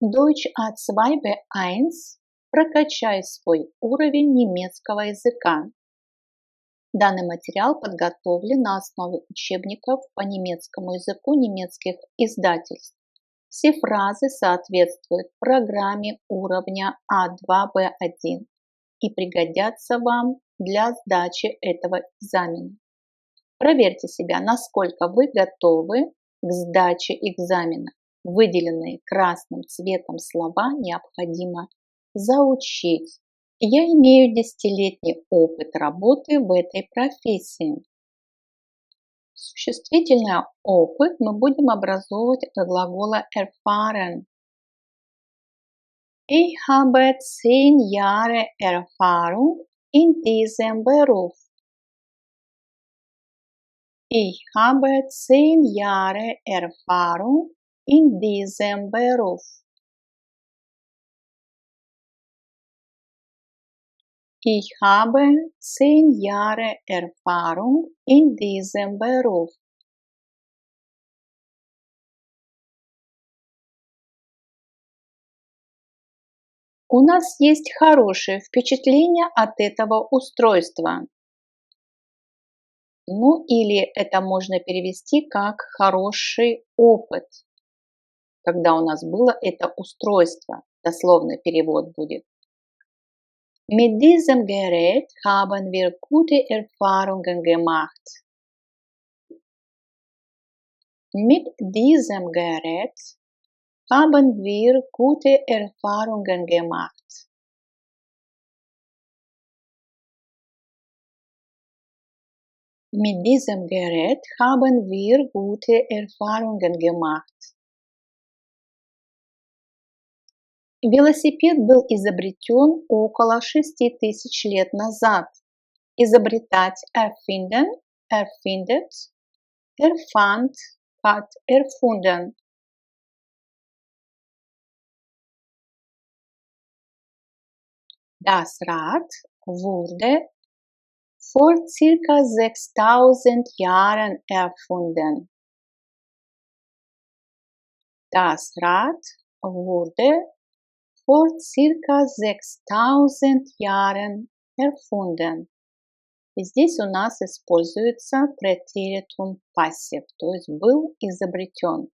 Deutsch A2 B1. Прокачай свой уровень немецкого языка. Данный материал подготовлен на основе учебников по немецкому языку немецких издательств. Все фразы соответствуют программе уровня А2 Б1 и пригодятся вам для сдачи этого экзамена. Проверьте себя, насколько вы готовы к сдаче экзамена. Выделенные красным цветом слова необходимо заучить. Я имею 10-летний опыт работы в этой профессии. Существительный опыт мы будем образовывать от глагола erfahren. Ich habe 10 Jahre Erfahrung in diesem Beruf. Ich habe 10 Jahre Erfahrung in diesem Beruf. Ich habe 10 Jahre Erfahrung in diesem Beruf. У нас есть хорошее впечатление от этого устройства. Ну или это можно перевести как хороший опыт, когда у нас было это устройство. Дословный перевод будет. Mit diesem Gerät haben wir gute Erfahrungen gemacht. Mit diesem Gerät haben wir gute Erfahrungen gemacht. Mit diesem Gerät haben wir gute Erfahrungen gemacht. Велосипед был изобретен около 6000 лет назад. Изобретать erfinden, erfindet, erfand, hat erfunden. Das Rad wurde vor ca. 6000 Jahren erfunden. Das Rad wurde vor ca. 6000 Jahren erfunden. И здесь у нас используется Präteritum Passiv, то есть был изобретен.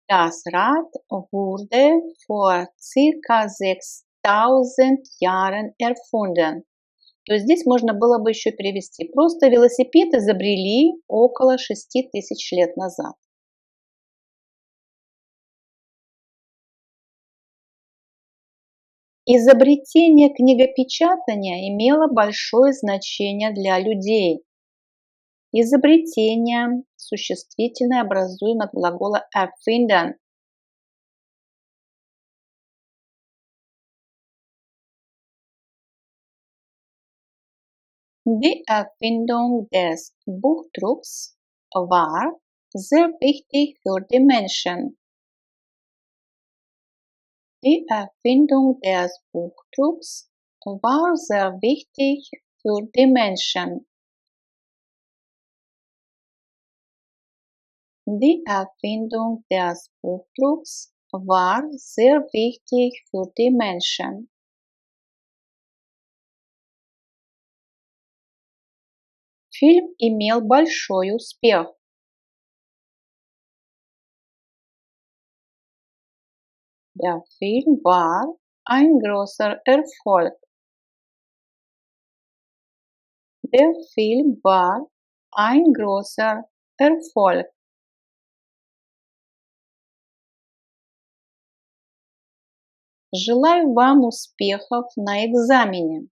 Das Rad wurde vor ca. 6000 Jahren erfunden. То есть здесь можно было бы еще перевести. Просто велосипед изобрели около 6000 лет назад. Изобретение книгопечатания имело большое значение для людей. Изобретение существительное образуем от глагола erfinden. Die Erfindung des Buchdrucks war sehr wichtig für die Menschen. Die Erfindung des Buchdrucks war sehr wichtig für die Menschen. Die Erfindung des Buchdrucks war sehr wichtig für die Menschen. Фильм имел большой успех. Der Film war ein großer Erfolg. Der Film war ein großer Erfolg. Желаю вам успехов на экзамене.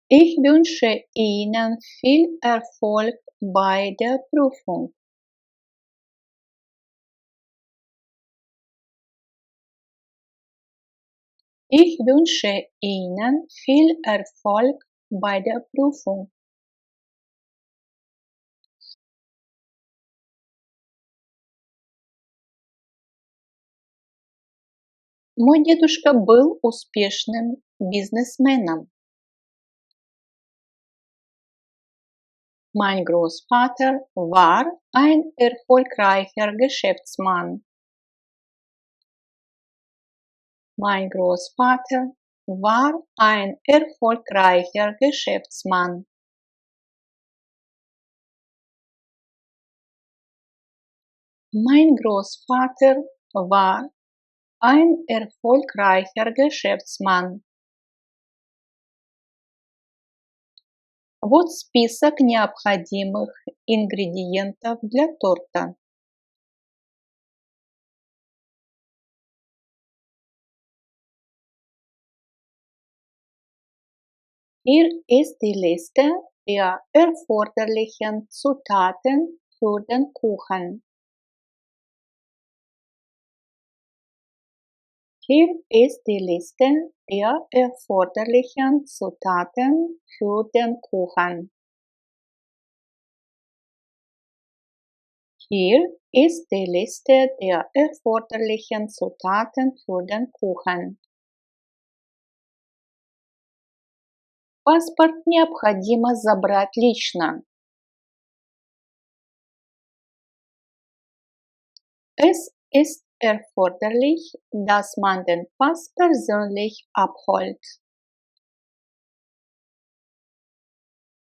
Ich wünsche Ihnen viel Erfolg bei der Prüfung. Ich wünsche Ihnen viel Erfolg bei der Prüfung. Мой дедушка был успешным бизнесменом. Mein Großvater war ein erfolgreicher Geschäftsmann. Mein Großvater war ein erfolgreicher Geschäftsmann. Mein Großvater war ein erfolgreicher Geschäftsman. Вот список необходимых ингредиентов для торта. Hier ist die Liste der erforderlichen Zutaten für den Kuchen. Hier ist die Liste der erforderlichen Zutaten für den Kuchen. Hier ist die Liste der erforderlichen Zutaten für den Kuchen. Паспорт необходимо забрать лично. Es ist erforderlich, dass man den Pass persönlich abholt.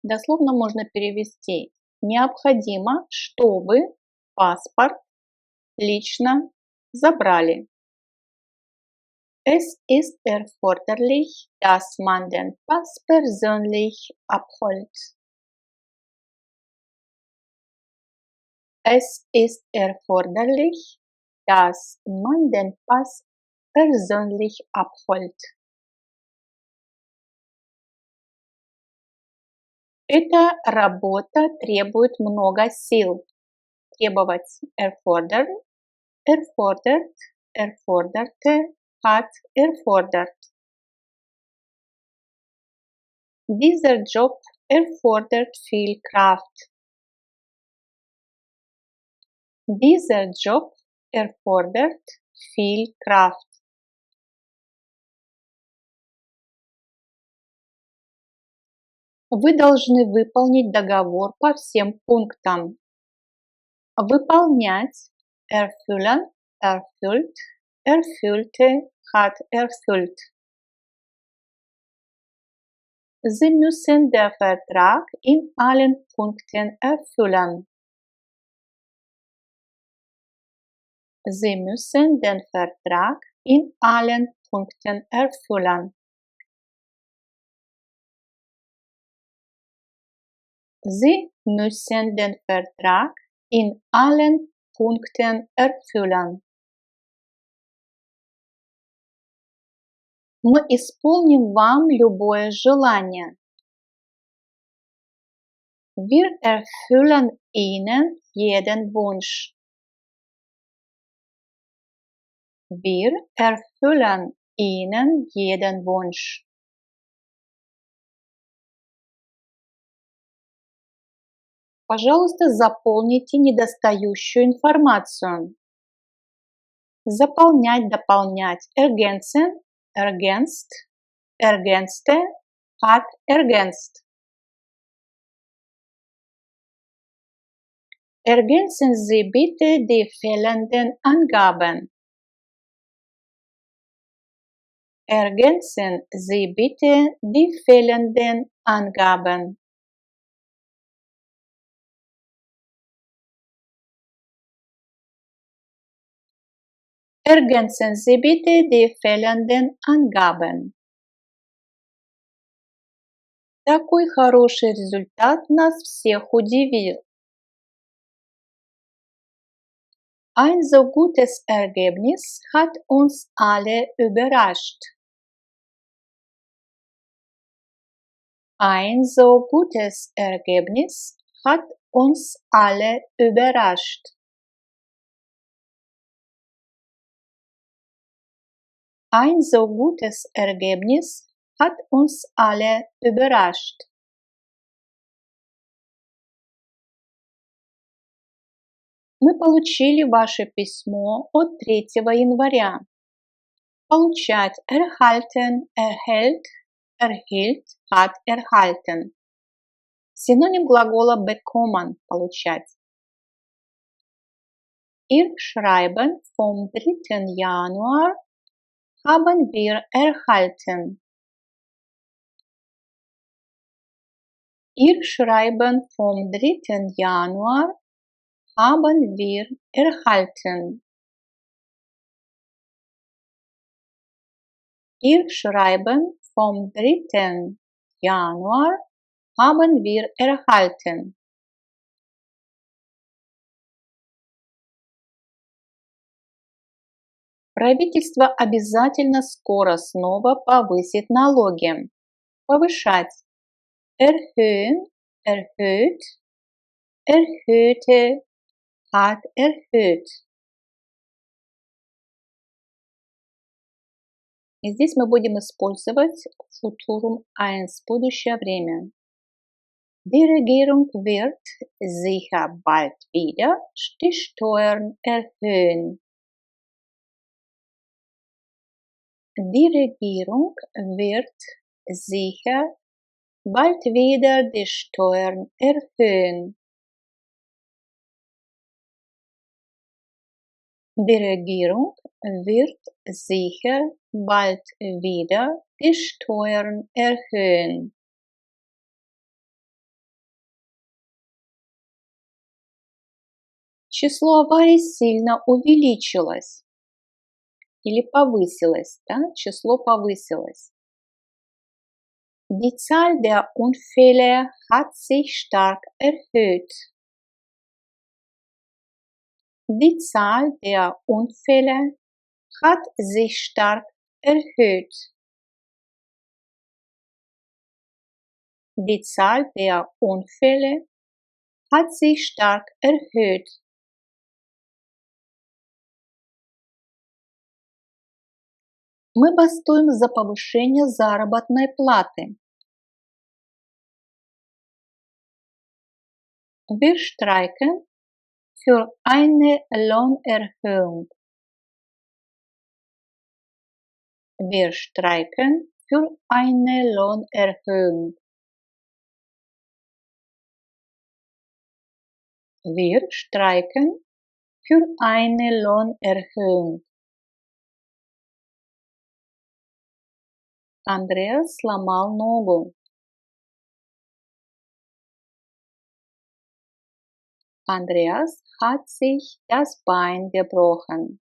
Дословно можно перевести: необходимо, чтобы паспорт лично забрали. Es ist erforderlich, dass man den Pass persönlich abholt. Es ist erforderlich, dass man den Pass persönlich abholt. Эта работа требует много сил. Требовать erfordern, erfordert, erforderte, hat erfordert. Dieser Job erfordert viel Kraft. Dieser Job erfordert viel Kraft. Вы должны выполнить договор по всем пунктам. Выполнять erfüllen, erfüllt, erfüllte, hat erfüllt. Sie müssen den Vertrag in allen Punkten erfüllen. Sie müssen den Vertrag in allen Punkten erfüllen. Sie müssen den Vertrag in allen Punkten erfüllen. Мы исполним вам любое желание. Wir erfüllen Ihnen jeden Wunsch. Wir erfüllen Ihnen jeden Wunsch. Пожалуйста, заполните недостающую информацию. Заполнять, дополнять. Ergänzen, ergänzt, ergänzte, hat ergänzt. Ergänzen Sie bitte die fehlenden Angaben. Ergänzen Sie bitte die fehlenden Angaben. Ergänzen Sie bitte die fehlenden Angaben. Такой хороший результат нас всех удивил. Ein so gutes Ergebnis hat uns alle überrascht. Ein so gutes Ergebnis hat uns alle überrascht. Ein so gutes Ergebnis hat uns alle überrascht. Мы получили ваше письмо от 3 января. Получать erhalten, erhält, erhielt, hat erhalten. Синоним глагола bekommen – получать. Ihr Schreiben vom 3. Januar haben wir erhalten. Ihr Schreiben vom 3. Januar haben wir erhalten. Ihr Schreiben vom 3. Januar haben wir erhalten. Правительство обязательно скоро снова повысит налоги. Повышать. Erhöhen, erhöht, erhöhte, hat erhöht. И здесь мы будем использовать Futurum 1, будущее время. Die Regierung wird sicher bald wieder die Steuern erhöhen. Die Regierung wird sicher bald wieder die Steuern erhöhen. Die Regierung wird sicher bald wieder die Steuern erhöhen. Число аварий сильно увеличилось или повысилось, да? Число повысилось. Die Zahl der Unfälle hat sich stark erhöht. Die Zahl der Unfälle hat sich stark erhöht. Die Zahl der Unfälle hat sich stark erhöht. Мы бастуем за повышение заработной платы. Wir streiken für eine Lohnerhöhung. Wir streiken für eine Lohnerhöhung. Wir streiken für eine Lohnerhöhung. Andreas сломал ногу. Andreas hat sich das Bein gebrochen.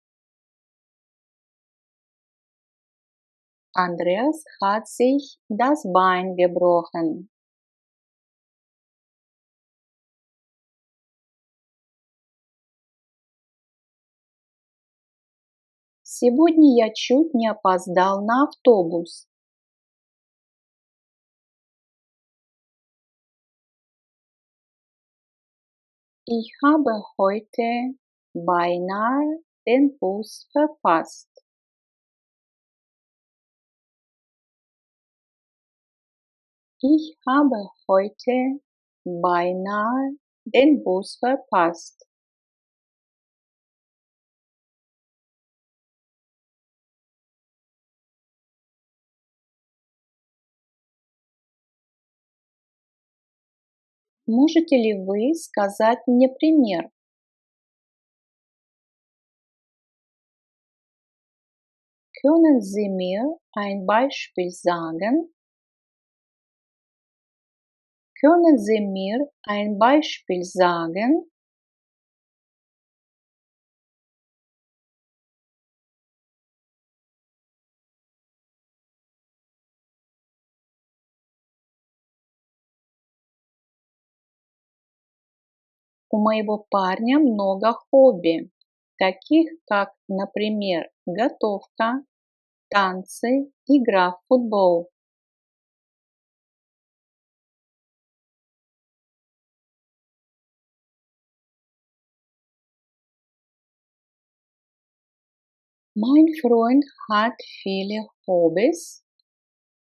Andreas hat sich das Bein gebrochen. Сегодня я чуть не опоздал на автобус. Ich habe heute beinahe den Bus verpasst. Ich habe heute beinahe den Bus verpasst. Можете ли вы сказать мне пример? Können Sie mir ein Beispiel sagen? Können Sie mir ein Beispiel sagen? У моего парня много хобби, таких как, например, готовка, танцы, игра в футбол. Mein Freund hat viele Hobbys,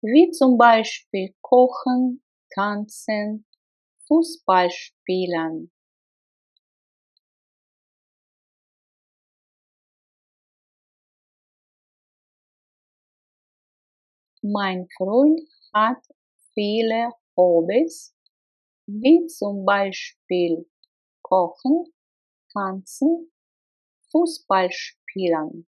wie zum Beispiel Kochen, Tanzen, Fußball spielen. Mein Freund hat viele Hobbys, wie zum Beispiel Kochen, Tanzen, Fußball spielen.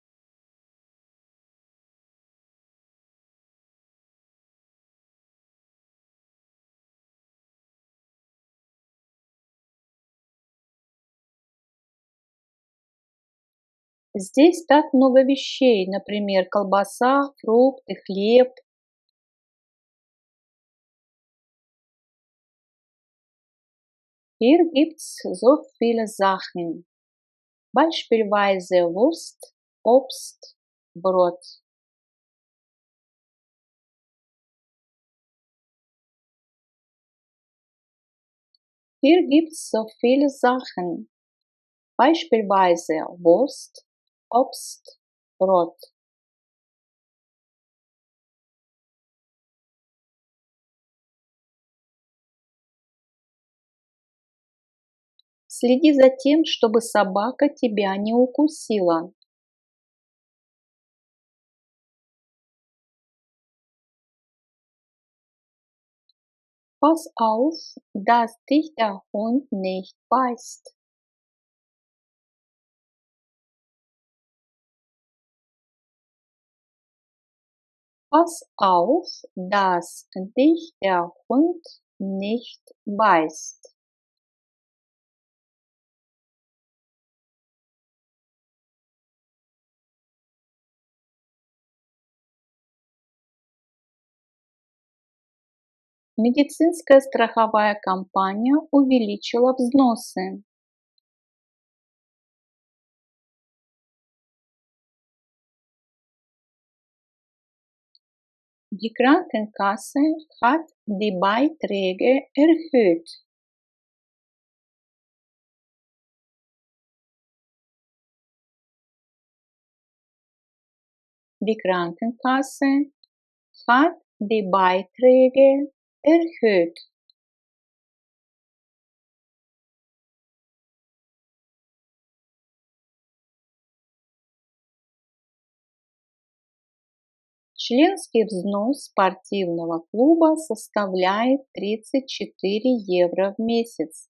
Здесь так много вещей, например, колбаса, фрукты, хлеб. Hier gibt's so viele Sachen, beispielsweise Wurst, Obst, Brot. Hier gibt's so viele Sachen, beispielsweise Wurst, Obst, Brot. Следи за тем, чтобы собака тебя не укусила. Pass auf, dass dich der Hund nicht beißt. Pass auf, dass dich der Hund nicht beißt. Медицинская страховая компания увеличила взносы. Die Krankenkasse hat die Beiträge erhöht. Die Krankenkasse hat die Beiträge erhöht. Членский взнос спортивного клуба составляет 34 евро в месяц.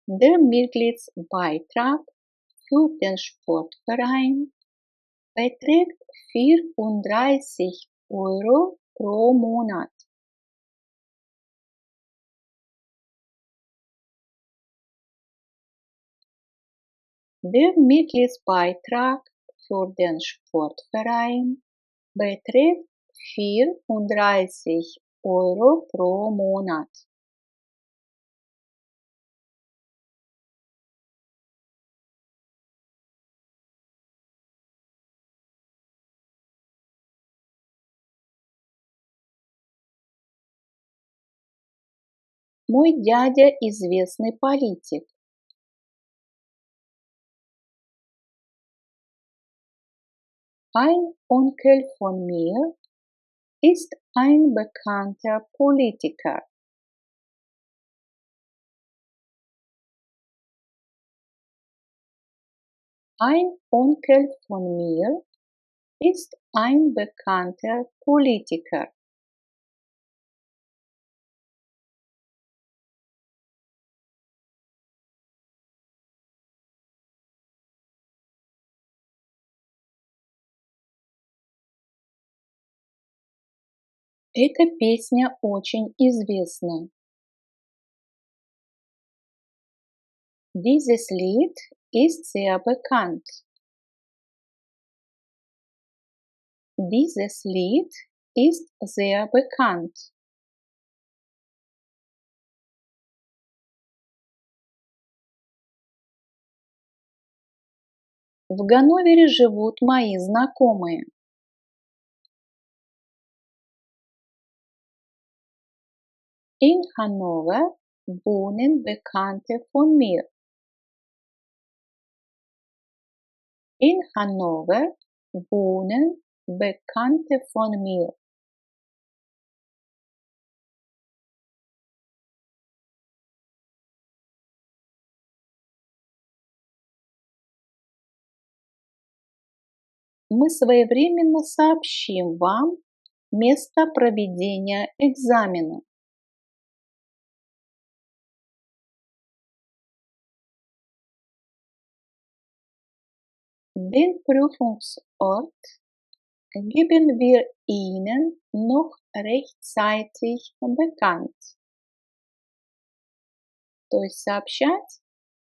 Der Mitgliedsbeitrag für den Sportverein beträgt 34 € pro Monat. Der Mitgliedsbeitrag für den Sportverein beträgt 34 € pro Monat. Мой дядя известный политик. Ein Onkel von mir ist ein bekannter Politiker. Ein Onkel von mir ist ein bekannter Politiker. Эта песня очень известна. Dieses Lied ist sehr bekannt. Dieses Lied ist sehr bekannt. В Ганновере живут мои знакомые. In Hannover wohnen Bekannte von mir. In Hannover wohnen Bekannte von mir. Мы своевременно сообщим вам место проведения экзамена. Den Prüfungsort geben wir Ihnen noch rechtzeitig bekannt. То есть сообщать,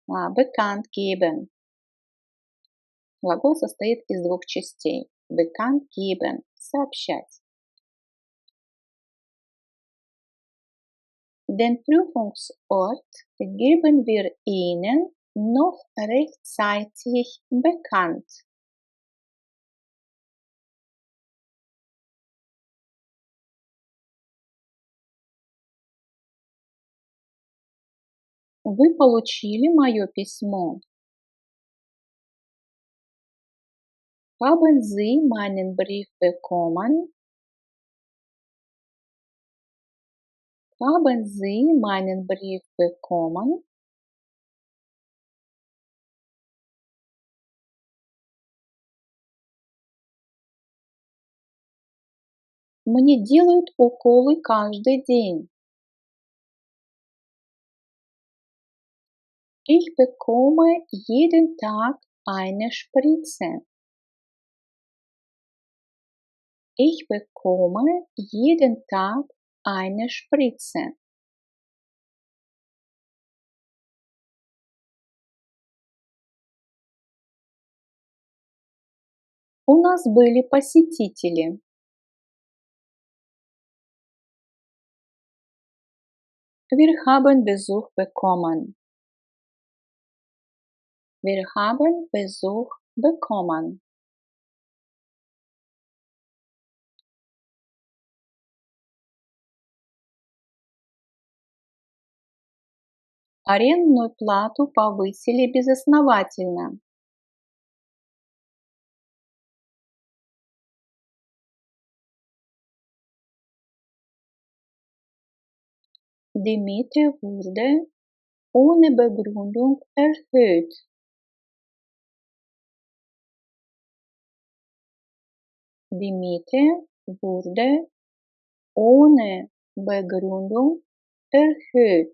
bekannt geben. Глагол состоит из двух частей. Bekannt geben – сообщать. Den Prüfungsort geben wir Ihnen noch rechtzeitig bekannt. Вы получили мое письмо? Haben Sie meinen Brief bekommen? Haben Sie meinen Brief bekommen? Мне делают уколы каждый день. Ich bekomme jeden Tag eine Spritze. Ich bekomme jeden Tag eine Spritze. У нас были посетители. Wir haben Besuch bekommen. Wir haben Besuch bekommen. Арендную плату повысили безосновательно. Die Miete wurde ohne Begründung erhöht. Die Miete wurde ohne Begründung erhöht.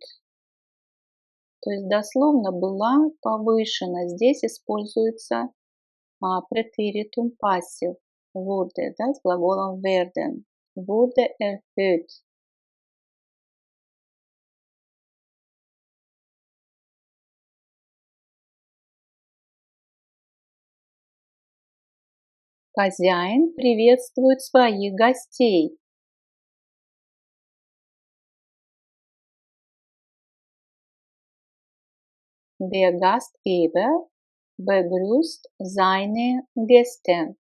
То есть дословно была повышена. Здесь используется Präteritum Passiv. Wurde, да, с глаголом werden. Wurde erhöht. Хозяин приветствует своих гостей. Der Gastgeber begrüßt seine Gäste.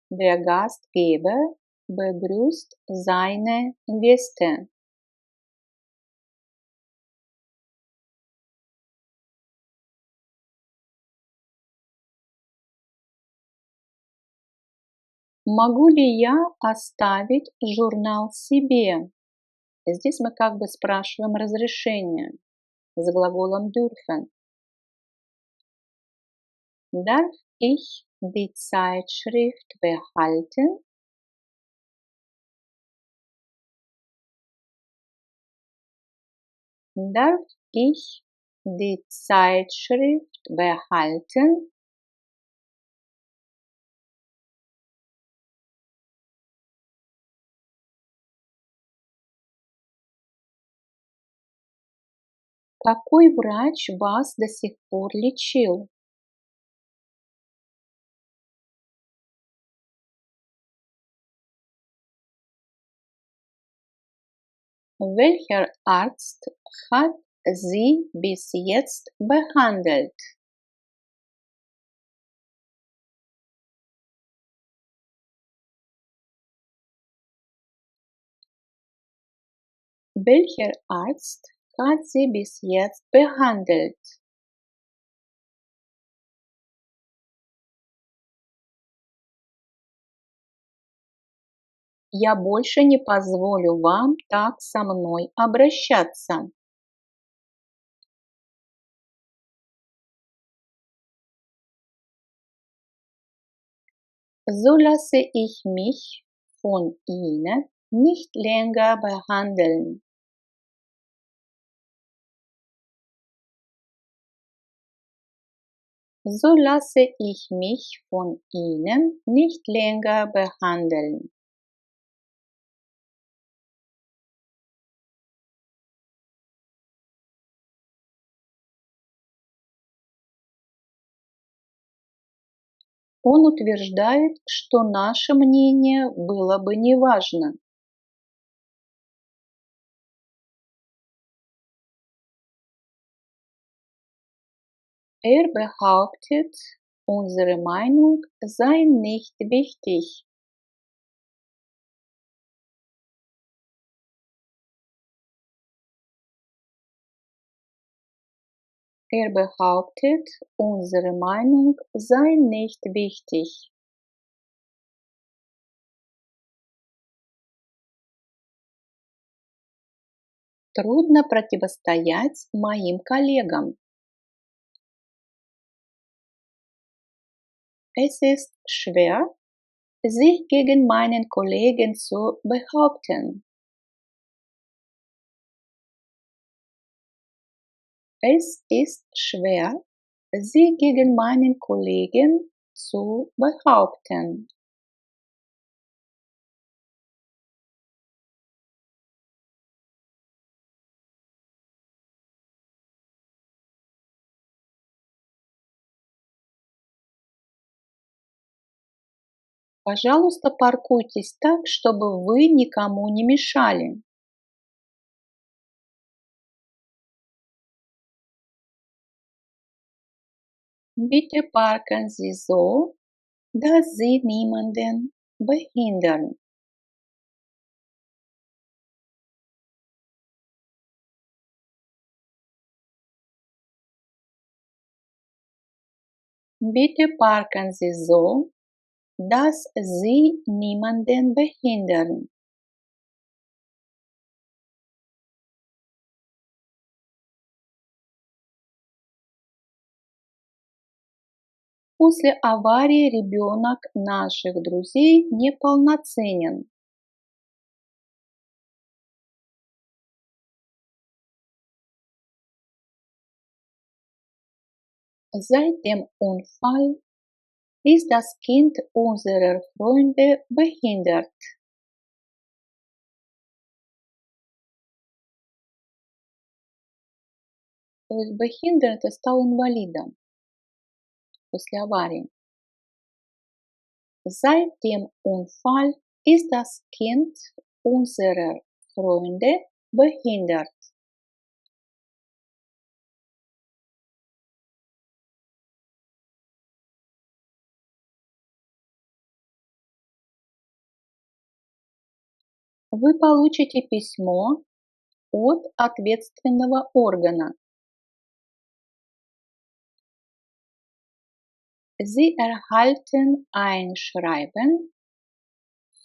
Der Gastgeber begrüßt seine Gäste. Могу ли я оставить журнал себе? Здесь мы как бы спрашиваем разрешение с глаголом dürfen. Darf ich die Zeitschrift behalten? Darf ich die Zeitschrift behalten? Какой врач вас до сих пор лечил? Welcher Arzt hat Sie bis jetzt behandelt? Welcher Arzt hat Sie bis jetzt behandelt? Я больше не позволю вам так со мной обращаться. So lasse ich mich von Ihnen nicht länger behandeln. So lasse ich mich von Ihnen nicht länger behandeln. Он утверждает, что наше мнение было бы неважно. Er behauptet, unsere Meinung sei nicht wichtig. Er behauptet, unsere Meinung sei nicht wichtig. Трудно противостоять моим коллегам. Es ist schwer, sich gegen meinen Kollegen zu behaupten. Es ist schwer, sich gegen meinen Kollegen zu behaupten. Пожалуйста, паркуйтесь так, чтобы вы никому не мешали. Bitte parken Sie so, dass Sie niemanden behindern. Bitte parken Sie so, dass Sie niemanden behindern. После аварии ребенок наших друзей неполноценен. Seit dem Unfall ist das Kind unserer Freunde behindert. То есть behindert стал инвалидом после аварии. Seit dem Unfall ist das Kind unserer Freunde behindert. Вы получите письмо от ответственного органа. Sie erhalten ein Schreiben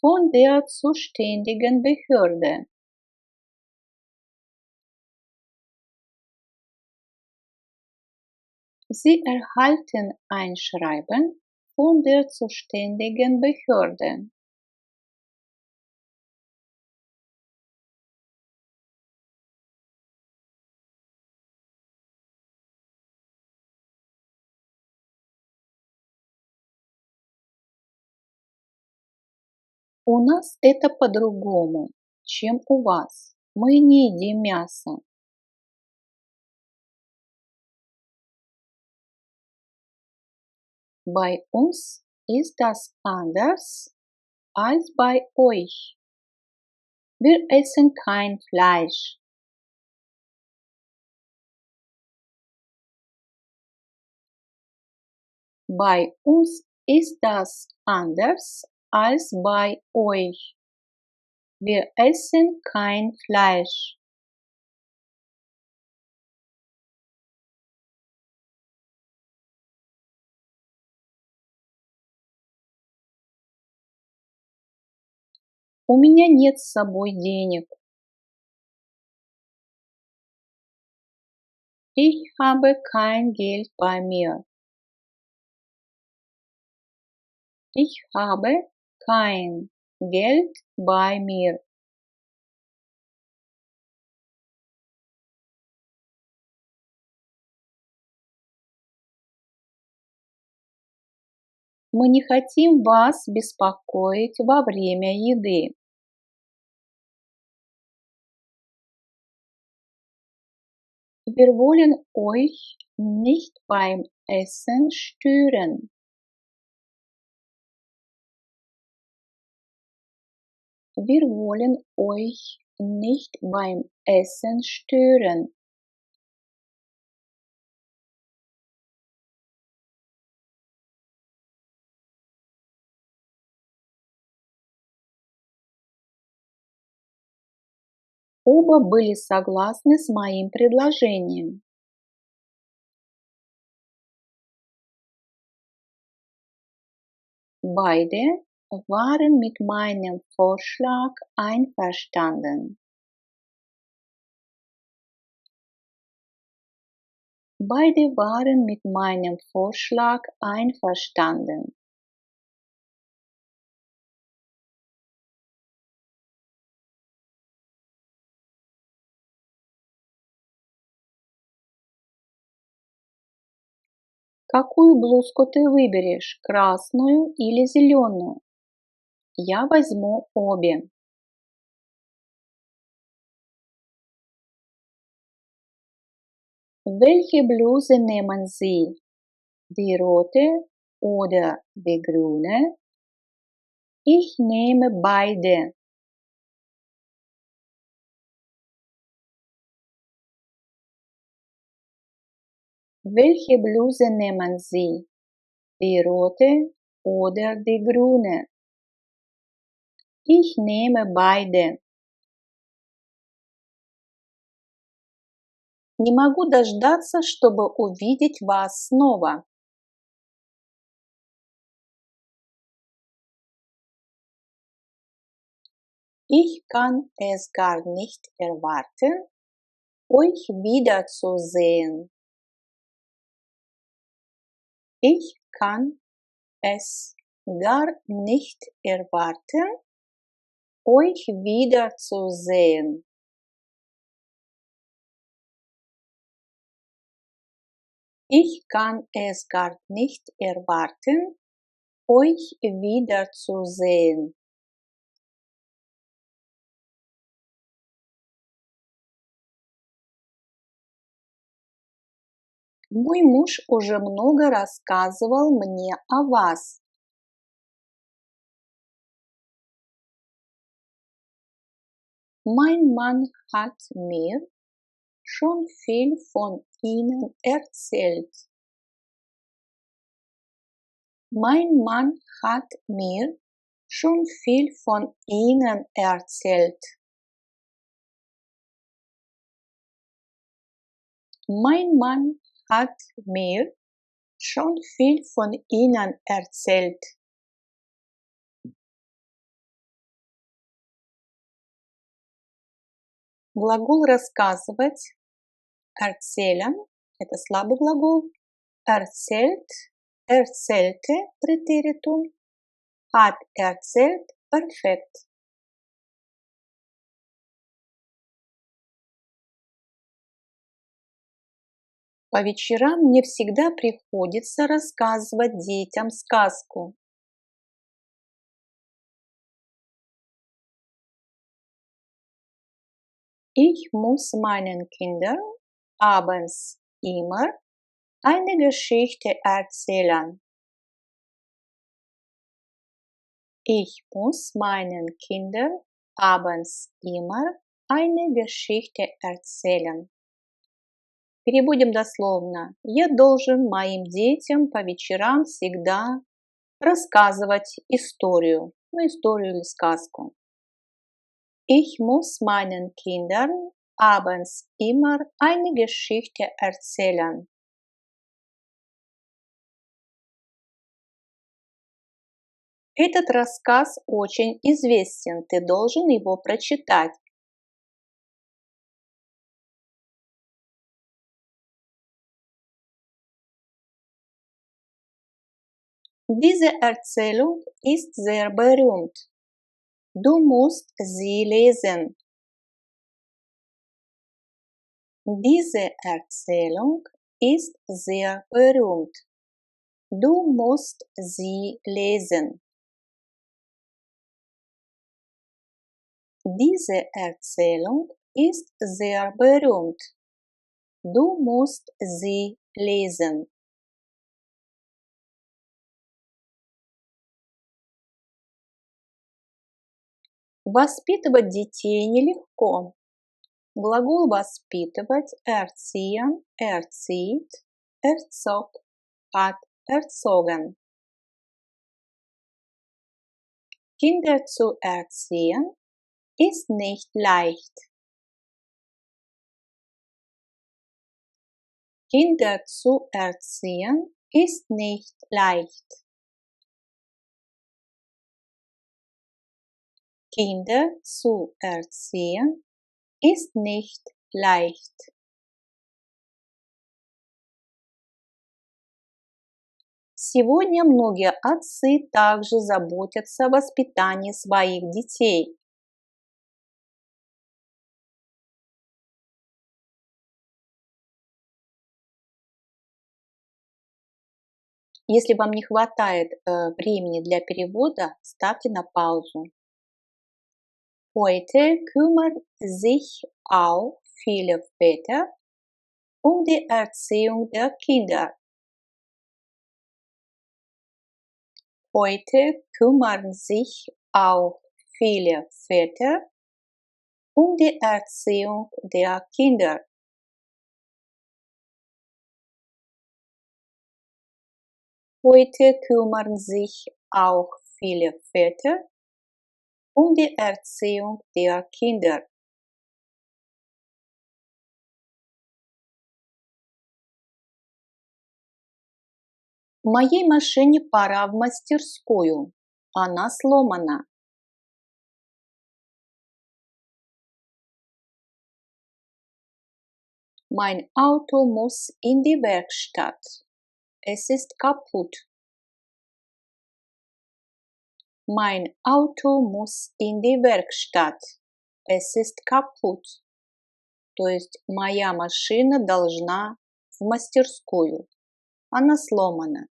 von der zuständigen Behörde. Sie erhalten ein Schreiben von der zuständigen Behörde. У нас это по-другому, чем у вас. Мы не едим мясо. Bei uns ist das anders als bei euch. Wir essen kein Fleisch. Bei uns ist das anders als bei euch. Wir essen kein Fleisch. У меня нет с собой денег. Ich habe kein Geld bei mir. Ich habe kein Geld bei mir. Мы не хотим вас беспокоить во время еды. Wir wollen euch nicht beim Essen stören. Wir wollen euch nicht beim Essen stören. Оба были согласны с моим предложением. Beide waren mit meinem Vorschlag einverstanden. Beide waren mit meinem Vorschlag einverstanden. Какую блузку ты выберешь, красную или зеленую? Я возьму обе. Welche Bluse nehmen Sie? Die rote oder die grüne? Ich nehme beide. Welche Bluse nehmen Sie? Die rote oder die grüne? Ich nehme beide. Не могу дождаться, чтобы увидеть вас снова. Ich kann es gar nicht erwarten, euch wiederzusehen. Ich kann es gar nicht erwarten, euch wiederzusehen. Ich kann es gar nicht erwarten, euch wiederzusehen. Мой муж уже много рассказывал мне о вас. Mein Mann hat mir schon viel von Ihnen erzählt. Mein Mann hat mir schon viel von Ihnen erzählt. Mein Mann hat mir schon viel von Ihnen erzählt. Глагол рассказывать, erzählen, это слабый глагол, erzählt, erzählte, Präteritum, hat erzählt, perfekt. По вечерам мне всегда приходится рассказывать детям сказку. Ich muss meinen Kindern abends immer eine Geschichte erzählen. Ich muss meinen Kindern abends immer eine Geschichte erzählen. Переводим дословно. Я должен моим детям по вечерам всегда рассказывать историю, историю или сказку. Ich muss meinen Kindern abends immer eine Geschichte erzählen. Этот рассказ очень известен, ты должен его прочитать. Diese Erzählung ist sehr berühmt. Du musst sie lesen. Diese Erzählung ist sehr berühmt. Du musst sie lesen. Diese Erzählung ist sehr berühmt. Du musst sie lesen. Воспитывать детей нелегко. Глагол воспитывать erziehen, erzieht, erzog, hat erzogen. Kinder zu erziehen ist nicht leicht. Kinder zu erziehen ist nicht leicht. Kinder zu erziehen ist nicht leicht. Сегодня многие отцы также заботятся о воспитании своих детей. Если вам не хватает времени для перевода, ставьте на паузу. Heute kümmern sich auch viele Väter um die Erziehung der Kinder. Heute kümmern sich auch viele Väter um die Erziehung der Kinder. Heute kümmern sich auch viele Väter um die Erziehung der Kinder. Моей машине пора в мастерскую. Она сломана. Mein Auto muss in die Werkstatt. Es ist kaputt. Mein Auto muss in die Werkstatt. Es ist kaputt. То есть моя машина должна в мастерскую. Она сломана.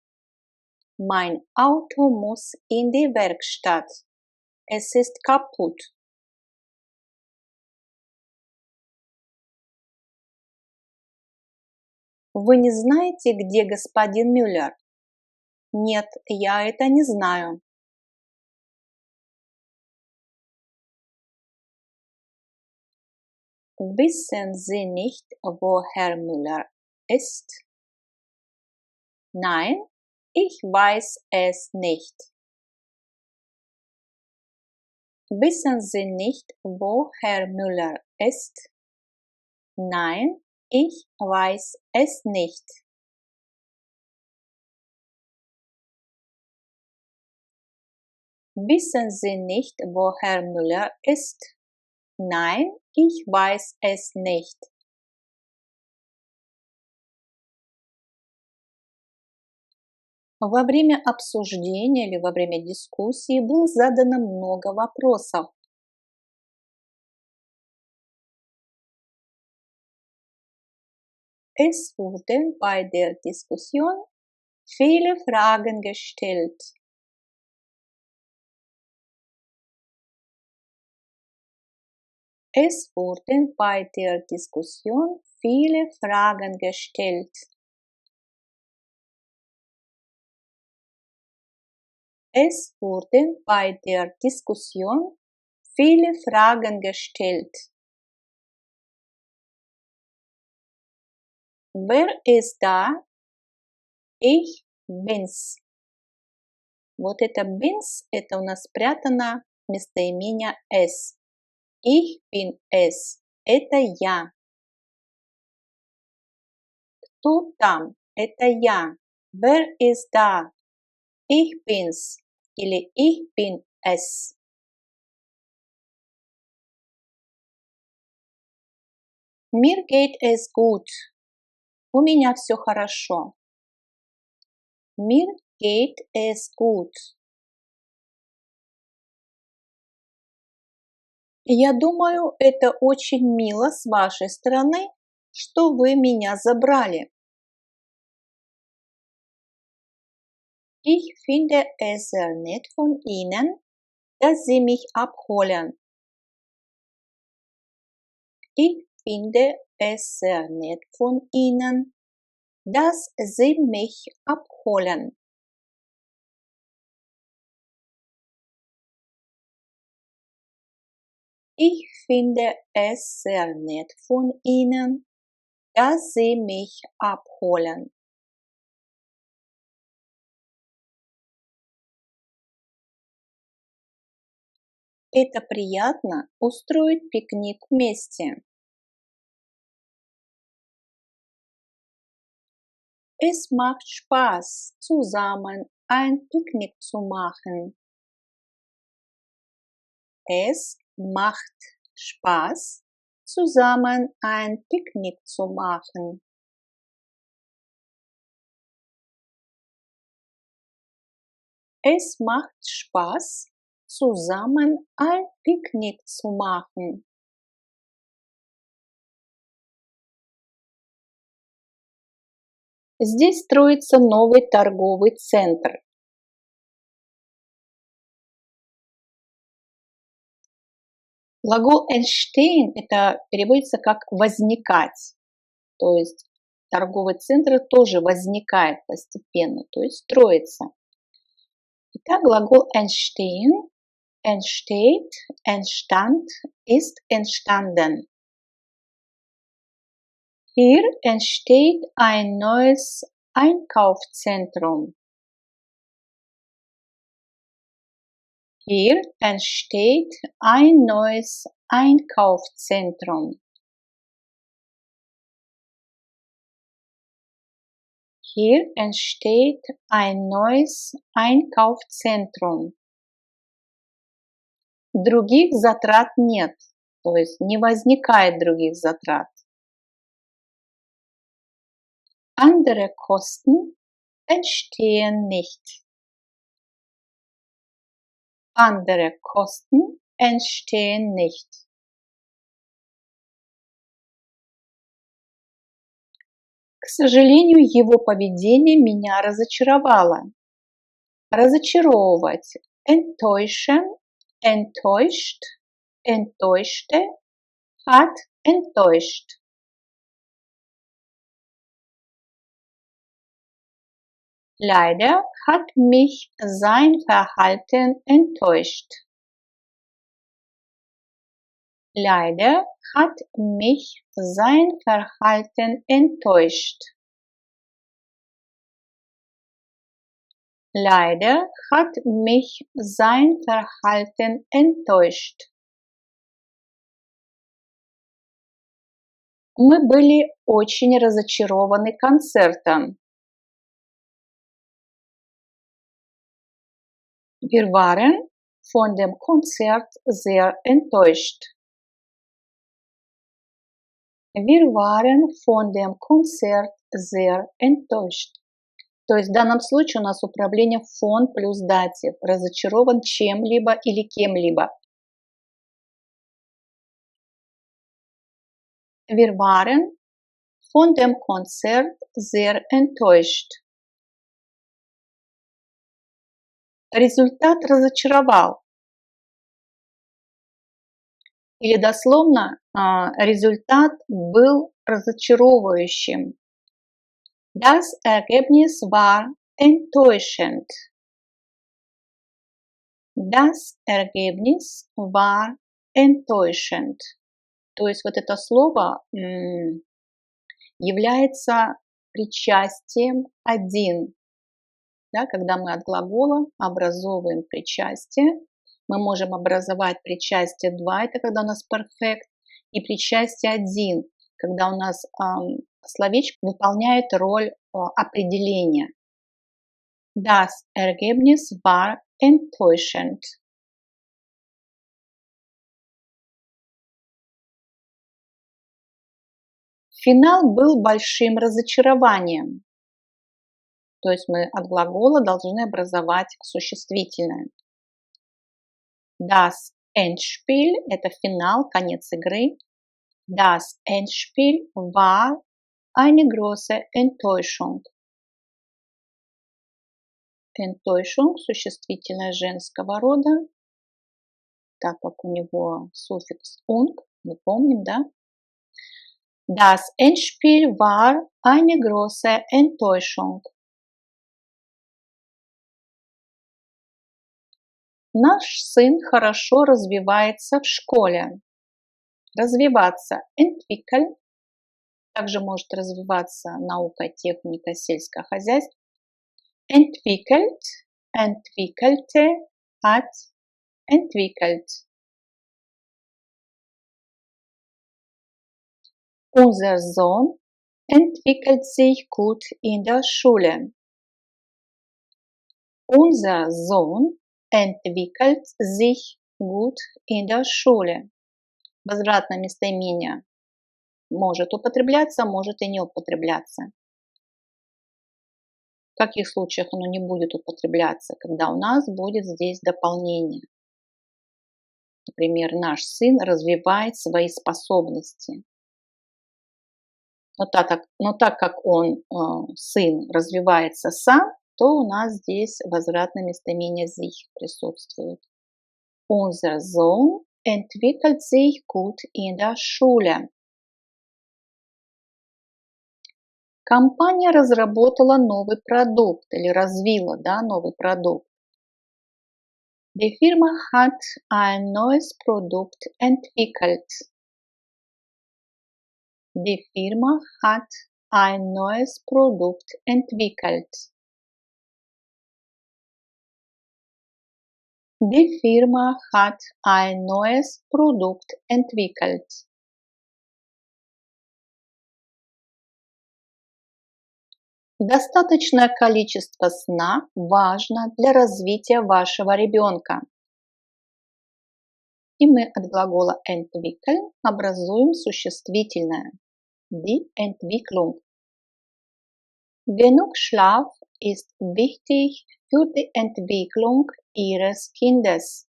Mein Auto muss in die Werkstatt. Es ist kaputt. Вы не знаете, где господин Мюллер? Нет, я это не знаю. Wissen Sie nicht, wo Herr Müller ist? Nein, ich weiß es nicht. Wissen Sie nicht, wo Herr Müller ist? Nein, ich weiß es nicht. Wissen Sie nicht, wo Herr Müller ist? Nein, ich weiß es nicht. Во время обсуждения или во время дискуссии было задано много вопросов. Es wurden bei der Diskussion viele Fragen gestellt. Es wurden bei der Diskussion viele Fragen gestellt. Es wurden bei der Diskussion viele Fragen gestellt. Wer ist da? Ich bin's. Вот это bin's, это у нас спрятано местоимение es. Ich bin es. Это я. Кто там? Это я. Wer ist da? Ich bin's. Или ich bin es. Mir geht es gut. У меня все хорошо. Mir geht es gut. Я думаю, это очень мило с вашей стороны, что вы меня забрали. Ich finde es sehr nett von Ihnen, dass Sie mich abholen. Ich finde es sehr nett von Ihnen, dass Sie mich abholen. Ich finde es sehr nett von Ihnen, dass Sie mich abholen. Это приятно устроить пикник вместе. Es macht Spaß, zusammen ein Picknick zu machen. Es macht Spaß, zusammen ein Picknick zu machen. Es macht Spaß, zusammen ein Picknick zu machen. Здесь строится новый торговый центр. Глагол entstehen это переводится как возникать, то есть торговый центр тоже возникает постепенно, то есть строится. Итак, глагол entstehen, entsteht, entstand, ist entstanden. Hier entsteht ein neues Einkaufszentrum. Hier entsteht ein neues Einkaufszentrum. Hier entsteht ein neues Einkaufszentrum. Других затрат нет, то есть не возникает других затрат. Andere Kosten entstehen nicht. Andere Kosten entstehen nicht. К сожалению, его поведение меня разочаровало. Разочаровывать. Enttäuschen, enttäuscht, enttäuschte, hat enttäuscht. Leider hat mich sein Verhalten enttäuscht. Leider hat mich sein Verhalten enttäuscht. Leider hat mich sein Verhalten enttäuscht. Мы были очень разочарованы концертом. Wir waren von dem Konzert sehr enttäuscht. Wir waren von dem Konzert sehr enttäuscht. То есть в данном случае у нас управление von плюс датив. Разочарован чем-либо или кем-либо. Wir waren von dem Konzert sehr enttäuscht. Результат разочаровал. Или дословно результат был разочаровывающим. Das Ergebnis war enttäuschend. Das Ergebnis war enttäuschend. То есть вот это слово является причастием один. Да, когда мы от глагола образовываем причастие, мы можем образовать причастие 2, это когда у нас перфект, и причастие 1, когда у нас словечко выполняет роль определения. Das Ergebnis war enttäuschend. Финал был большим разочарованием. То есть мы от глагола должны образовать существительное. Das Endspiel – это финал, конец игры. Das Endspiel war eine große Enttäuschung. Enttäuschung – существительное женского рода, так как у него суффикс «ung», мы помним, да? Das Endspiel war eine große Enttäuschung. Наш сын хорошо развивается в школе. Развиваться – entwickeln. Также может развиваться наука, техника, сельское хозяйство. Entwickelt, entwickelte, hat entwickelt. Unser Sohn entwickelt sich gut in der Schule. Unser Sohn entwickelt sich gut in der Schule. Возвратное местоимение может употребляться, может и не употребляться. В каких случаях оно не будет употребляться? Когда у нас будет здесь дополнение. Например, наш сын развивает свои способности. Но так как он, сын, развивается сам, то у нас здесь возвратное местоимение sich присутствует. Unser Sohn entwickelt sich gut in der Schule. Компания разработала новый продукт или развила, да, новый продукт. Die Firma hat ein neues Produkt entwickelt. Die Firma hat ein neues Produkt entwickelt. Die Firma hat ein neues Produkt entwickelt. Достаточное количество сна важно для развития вашего ребенка. И мы от глагола entwickeln образуем существительное. Die Entwicklung. Genug Schlaf ist wichtig für die Entwicklung Ihres Kindes.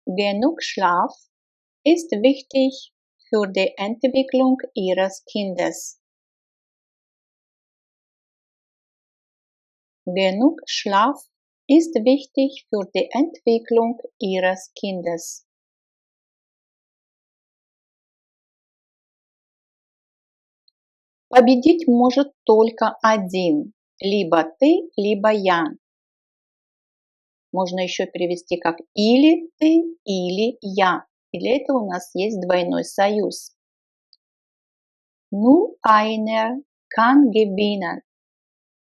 Genug Schlaf ist wichtig für die Entwicklung Ihres Kindes. Genug Schlaf ist wichtig für die Entwicklung Ihres Kindes. Победить может только один, либо ты, либо я. Можно еще перевести как или ты, или я. И для этого у нас есть двойной союз. Nur einer kann gewinnen.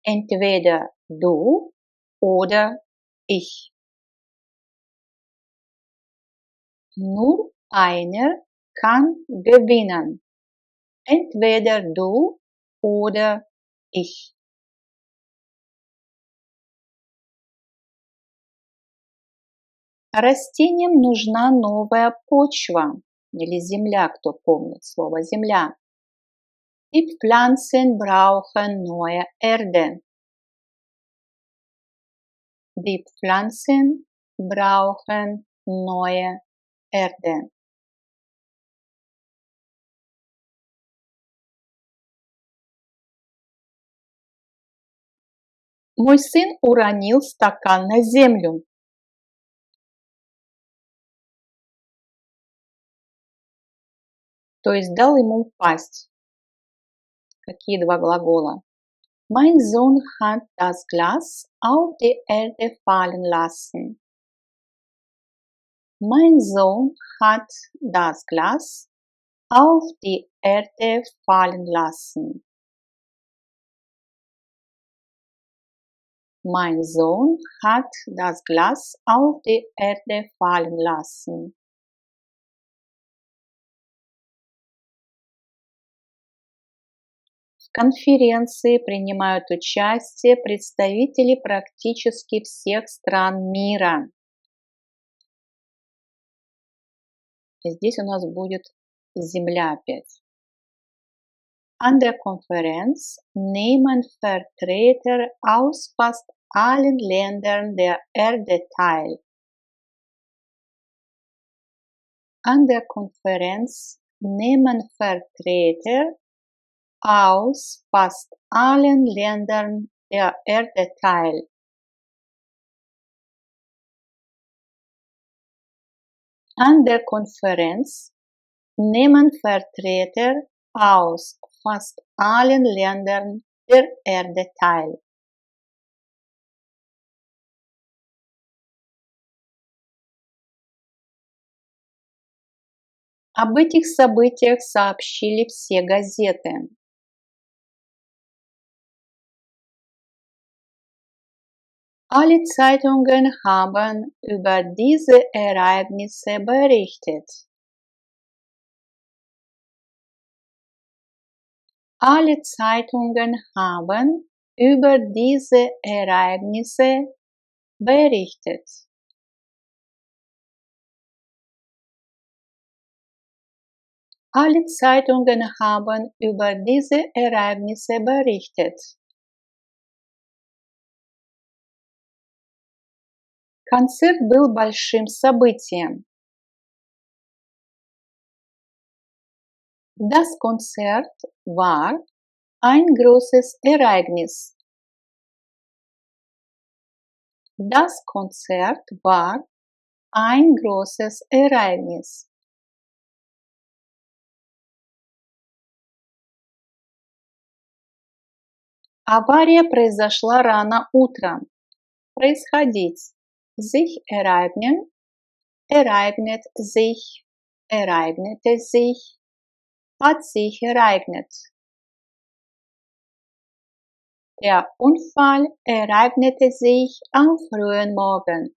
Entweder du oder ich. Nur einer kann gewinnen. Entweder du oder ich. Растениям нужна новая почва или земля, кто помнит слово земля. Die Pflanzen brauchen neue Erde. Die Pflanzen brauchen neue Erde. Мой сын уронил стакан на землю. То есть дал ему упасть. Какие два глагола? Mein Sohn hat das Glas auf die Erde fallen lassen. Mein Sohn hat das Glas auf die Erde fallen lassen. Mein Sohn hat das Glas auf die Erde fallen lassen. В конференции принимают участие представители практически всех стран мира. И здесь у нас будет земля опять. An der Konferenz nehmen Vertreter aus fast allen Ländern der Erde teil. An der Konferenz nehmen Vertreter aus fast allen Ländern der Erde teil. An der Konferenz nehmen Vertreter aus fast allen Ländern der Erde teil. Об этих событиях сообщили все газеты. Alle Zeitungen haben über diese Ereignisse berichtet. Alle Zeitungen haben über diese Ereignisse berichtet. Alle Zeitungen haben über diese Ereignisse berichtet. Концерт был большим событием. Das Konzert war ein großes Ereignis. Das Konzert war ein großes Ereignis. Авария произошла рано утром. Происходить. Sich ereignen. Ereignet sich. Ereignete sich. Hat sich ereignet. Der Unfall ereignete sich am frühen Morgen.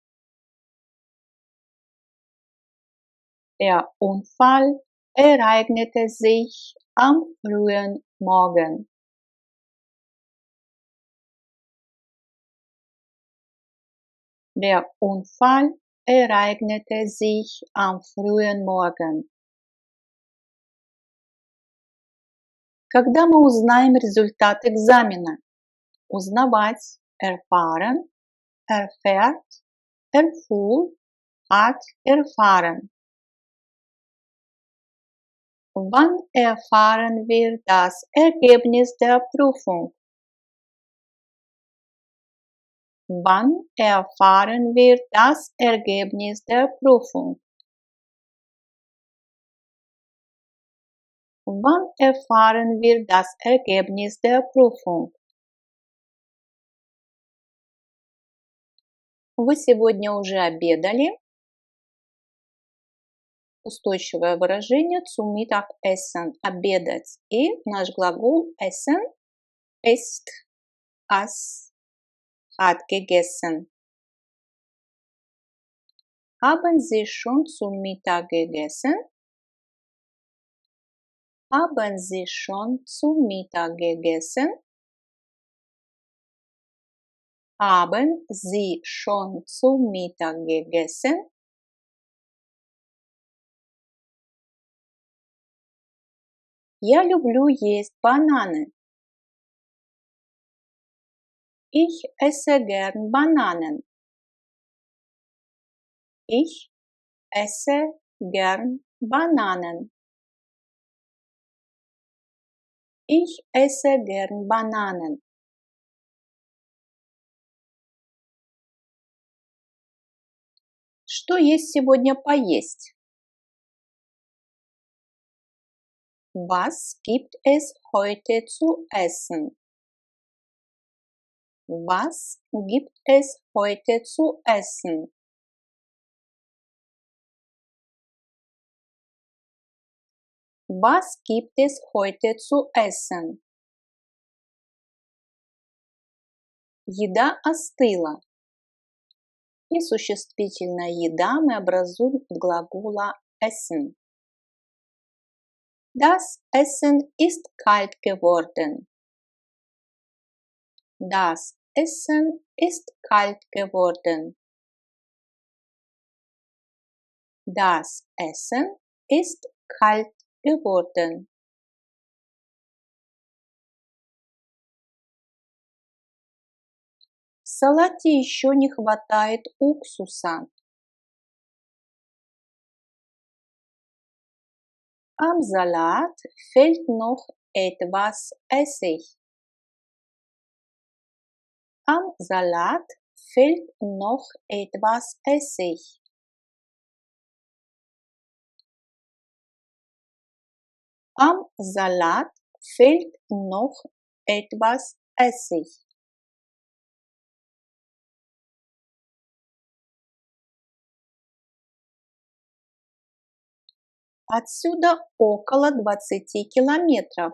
Der Unfall ereignete sich am frühen Morgen. Der Unfall ereignete sich am frühen Morgen. Когда мы узнаем результат экзамена? Узнавать, erfahren, erfährt, erfuhr, hat erfahren. Wann erfahren wir das Ergebnis der Prüfung? Wann erfahren wir das Ergebnis der Prüfung? Wann erfahren wir das Ergebnis der Prüfung? Вы сегодня уже обедали? Устойчивое выражение zum Mittagessen – обедать. И наш глагол essen – ist, aß, hat gegessen. Haben Sie schon zum Mittag gegessen? Haben Sie schon zum Mittag gegessen? Haben Sie schon zum Mittag gegessen? Я люблю есть бананы. Ich esse gern Bananen. Ich esse gern Bananen. Ich esse gern Bananen. Что есть сегодня поесть? Was gibt es heute zu essen? Was gibt es heute zu essen? Was gibt es heute zu essen? Еда остыла. И существительное еда мы образуем от глагола essen. Das Essen ist kalt geworden. Das Essen ist kalt geworden. Das Essen ist kalt geworden. салате еще не хватает уксуса. Am Salat fehlt noch etwas Essig. Am Salat fehlt noch etwas Essig. Am Salat fehlt noch etwas Essig. Отсюда около 20 километров.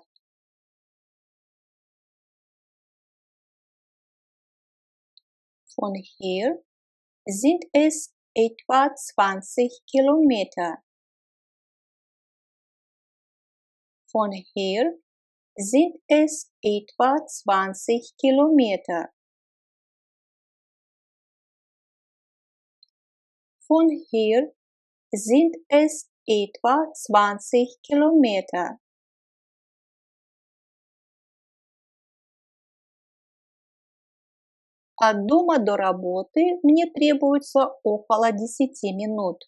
Von hier sind es etwa 20 Kilometer. Von hier sind es etwa 20 Kilometer. Von hier sind es etwa 20 Kilometer. От дома до работы мне требуется около 10 минут.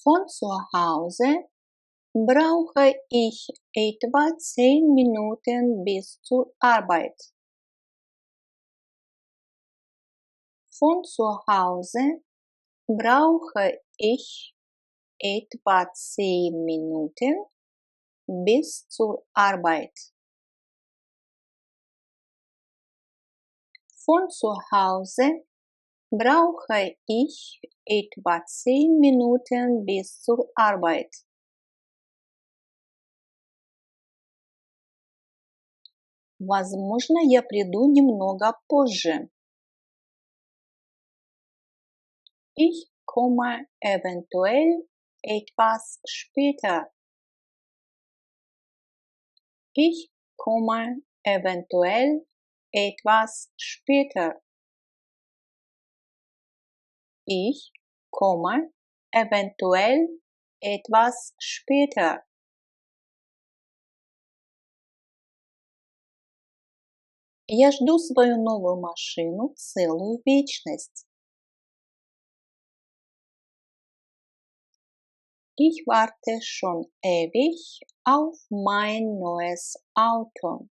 Von zu Hause brauche ich etwa 10 Minuten bis zur Arbeit. Von zu Hause brauche ich etwa 10 Minuten bis zur Arbeit. Von zu Hause brauche ich etwa 10 Minuten bis zur Arbeit. Возможно, я приду немного позже. Ich komme eventuell etwas später. Ich komme eventuell etwas später. Ich komme eventuell etwas später. Я жду свою новую машину целую вечность. Ich warte schon ewig auf mein neues Auto.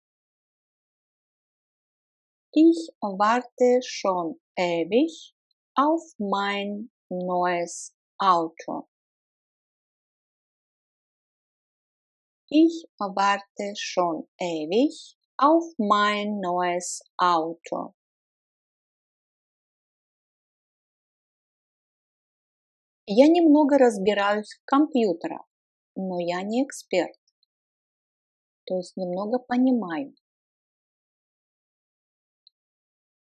Ich warte schon ewig auf mein neues Auto. Ich warte schon ewig auf mein neues Auto. Я немного разбираюсь в компьютерах, но я не эксперт. То есть немного понимаю.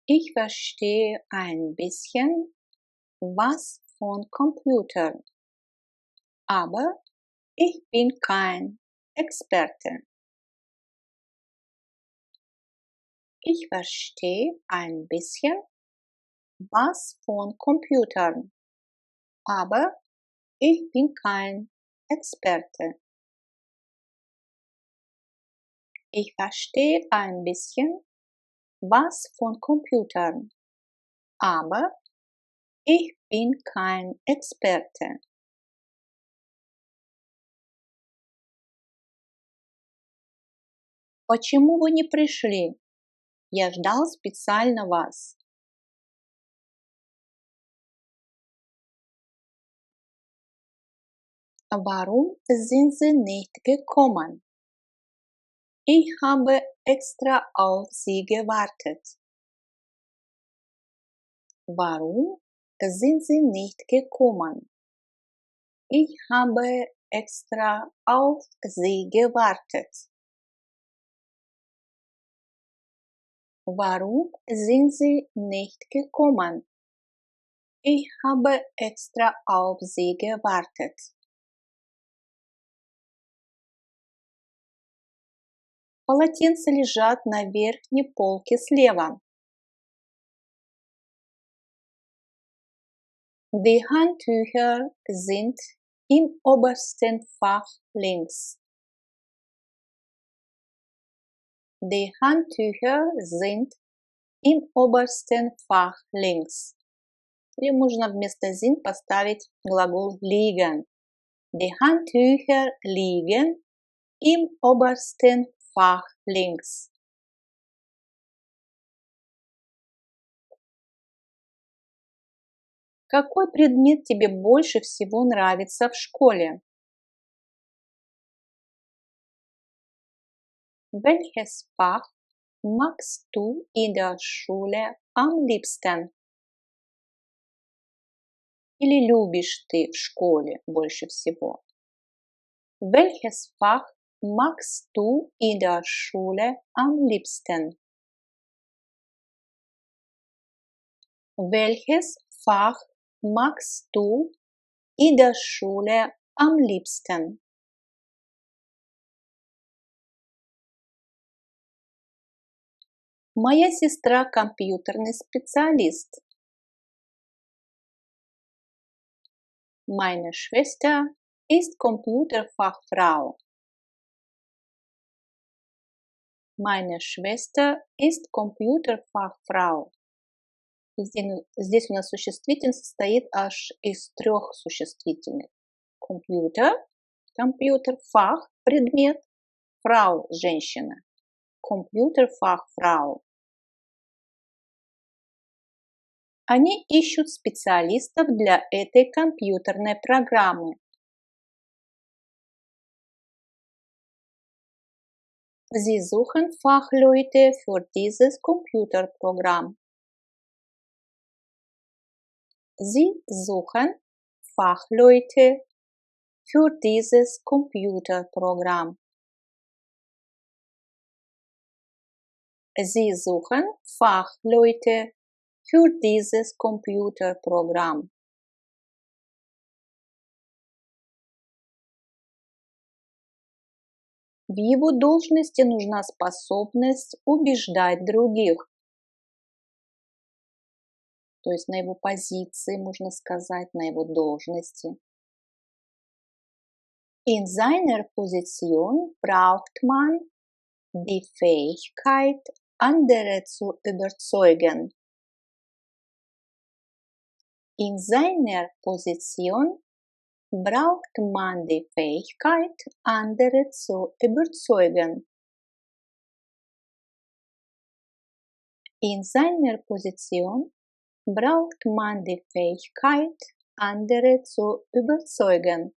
Ich verstehe ein bisschen was von Computern, aber ich bin kein Experte. Ich verstehe ein bisschen was von Computern, aber ich bin kein Experte. Ich verstehe ein bisschen was von Computern, aber ich bin kein Experte. Почему вы не пришли? Я ждал специально вас. Warum sind Sie nicht gekommen? Ich habe extra auf Sie gewartet. Warum sind Sie nicht gekommen? Ich habe extra auf Sie gewartet. Warum sind Sie nicht gekommen? Ich habe extra auf Sie gewartet. Полотенца лежат на верхней полке слева. Die Handtücher sind im obersten Fach links. Die Handtücher sind im obersten Fach links. Или можно вместо sind поставить глагол liegen. Die Handtücher liegen im obersten Fach links. Какой предмет тебе больше всего нравится в школе? Welches Fach magst du in der Schule am liebsten? Или любишь ты в школе больше всего? Welches Fach magst du in der Schule am liebsten? Welches Fach magst du in der Schule am liebsten? Моя сестра компьютерный специалист. Meine Schwester ist Computerfachfrau. Meine Schwester ist Computerfachfrau. Здесь у нас существитель состоит аж из 3 существительных. Computer, компьютер, Fach, предмет, Frau, женщина. Computerfachfrau. Они ищут специалистов для этой компьютерной программы. Sie suchen Fachleute für dieses Computerprogramm. Sie suchen Fachleute für dieses Computerprogramm. Sie suchen Fachleute für dieses Computerprogramm. В его должности нужна способность убеждать других. То есть на его позиции, можно сказать, на его должности. In seiner Position braucht man die Fähigkeit, andere zu überzeugen. In seiner Position braucht man die Fähigkeit, andere zu überzeugen. In seiner Position braucht man die Fähigkeit, andere zu überzeugen.